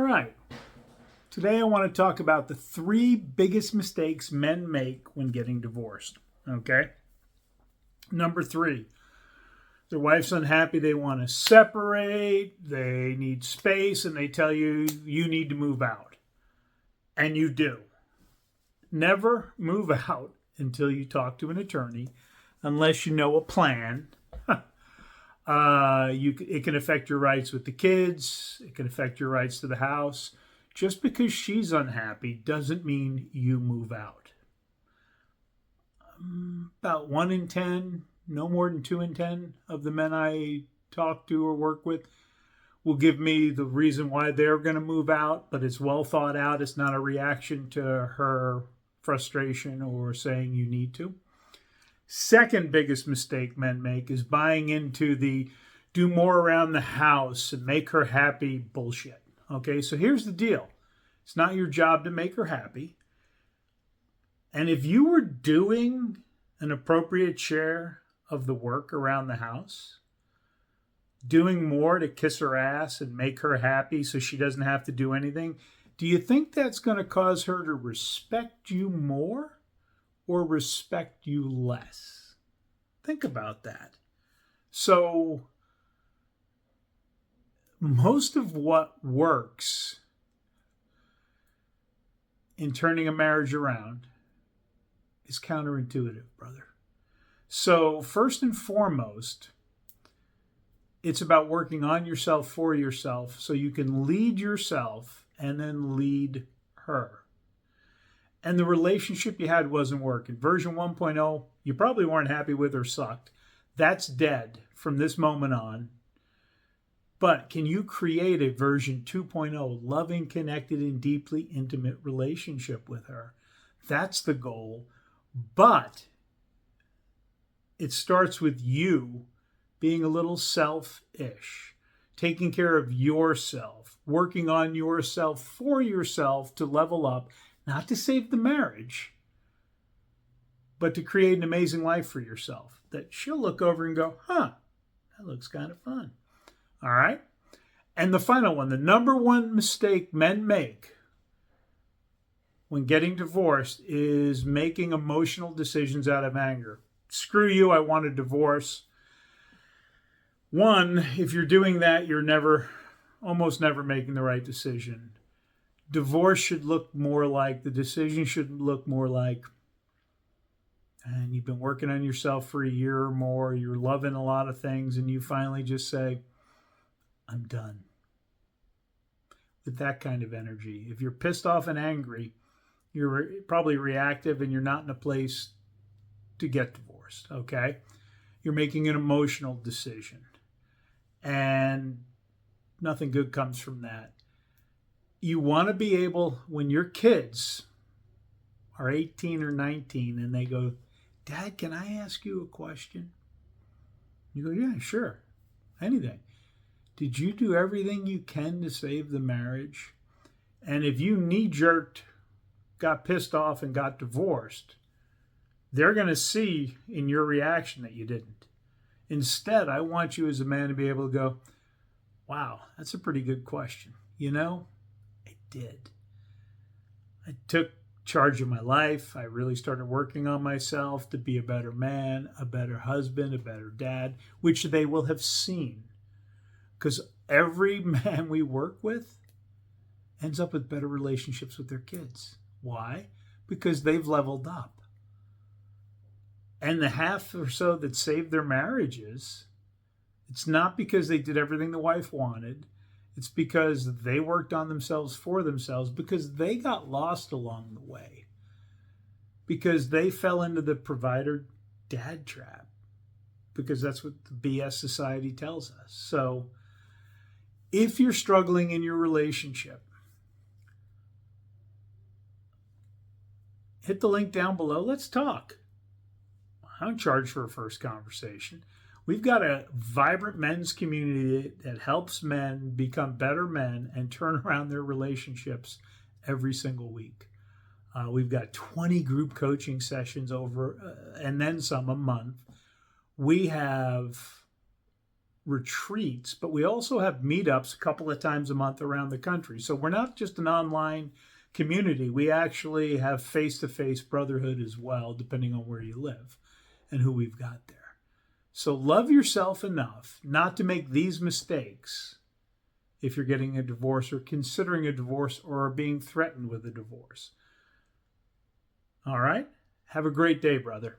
right. Today I want to talk about the 3 biggest mistakes men make when getting divorced. Okay? Number 3, their wife's unhappy, they want to separate, they need space, and they tell you, you need to move out. And you do. Never move out until you talk to an attorney, unless you know a plan. It can affect your rights with the kids. It can affect your rights to the house. Just because she's unhappy doesn't mean you move out. About 1 in 10, no more than 2 in 10 of the men I talk to or work with will give me the reason why they're going to move out, but it's well thought out. It's not a reaction to her frustration or saying you need to. Second biggest mistake men make is buying into the do more around the house and make her happy bullshit. Okay, so here's the deal. It's not your job to make her happy. And if you were doing an appropriate share of the work around the house, doing more to kiss her ass and make her happy so she doesn't have to do anything, do you think that's going to cause her to respect you more or respect you less? Think about that. So, most of what works in turning a marriage around is counterintuitive, brother. So, first and foremost, it's about working on yourself for yourself so you can lead yourself and then lead her. And the relationship you had wasn't working. Version 1.0, you probably weren't happy with or sucked. That's dead from this moment on. But can you create a version 2.0, loving, connected, and deeply intimate relationship with her? That's the goal. But it starts with you being a little selfish, taking care of yourself, working on yourself for yourself to level up, not to save the marriage, but to create an amazing life for yourself that she'll look over and go, that looks kind of fun. All right? And the final one, the number one mistake men make when getting divorced is making emotional decisions out of anger. Screw you, I want a divorce. One, if you're doing that, you're almost never making the right decision. Divorce should look more like, the decision should look more like, and you've been working on yourself for a year or more, you're loving a lot of things, and you finally just say, I'm done. With that kind of energy. If you're pissed off and angry, you're probably reactive and you're not in a place to get divorced, okay? You're making an emotional decision. And nothing good comes from that. You want to be able, when your kids are 18 or 19 and they go, Dad, can I ask you a question? You go, yeah, sure. Anything. Did you do everything you can to save the marriage? And if you knee-jerked, got pissed off, and got divorced, they're going to see in your reaction that you didn't. Instead, I want you as a man to be able to go, wow, that's a pretty good question. You know, I did. I took charge of my life. I really started working on myself to be a better man, a better husband, a better dad, which they will have seen. Because every man we work with ends up with better relationships with their kids. Why? Because they've leveled up. And the half or so that saved their marriages, it's not because they did everything the wife wanted. It's because they worked on themselves for themselves, because they got lost along the way. Because they fell into the provider dad trap. Because that's what the BS society tells us. So, if you're struggling in your relationship, hit the link down below. Let's talk. I don't charge for a first conversation. We've got a vibrant men's community that helps men become better men and turn around their relationships every single week. We've got 20 group coaching sessions over and then some a month. We have retreats, but we also have meetups a couple of times a month around the country. So we're not just an online community. We actually have face-to-face brotherhood as well, depending on where you live and who we've got there. So love yourself enough not to make these mistakes if you're getting a divorce or considering a divorce or are being threatened with a divorce. All right? Have a great day, brother.